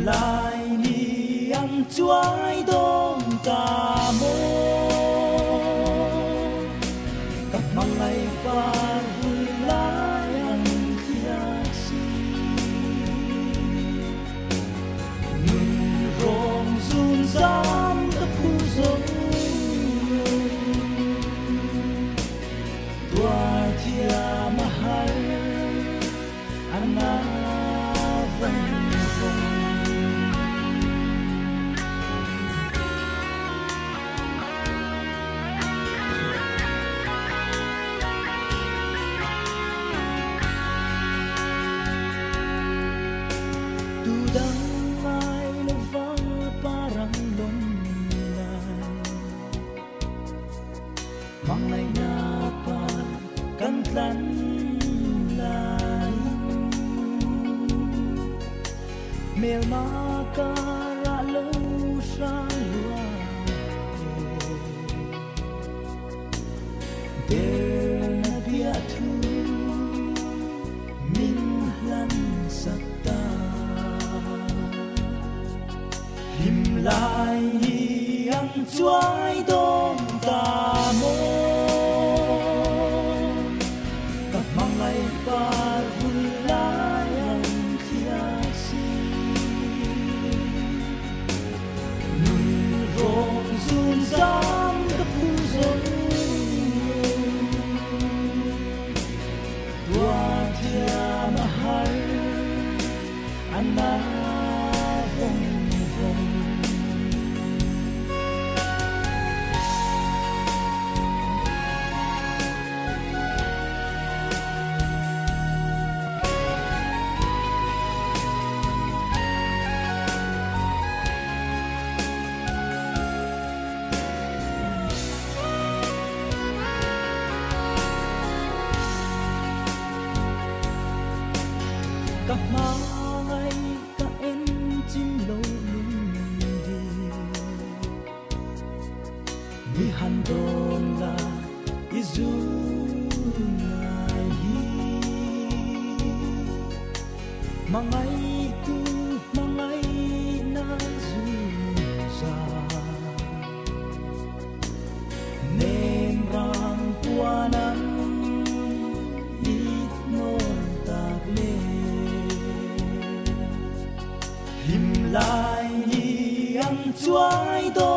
lại ni ăn chuối đông ta mô các mang ngày ba vui lại ăn thiệt si người rong run giam tập khu giống tua thia mahal ana vang mang ngày na pa kan tlan lai mel ma ka ra lo sa lua der bia thu min lan sakta him lai ang chuai dom ta mo các mang ngày ba vui lại ang thiệt si người rong run giam tập khu giống tua thia mahal ana vong vong các mai các em chim lâu lung đi mi han don la izu ngai mangai tu mangai na zu sa nem rang puanam it non tak le him lai ni ang chuai do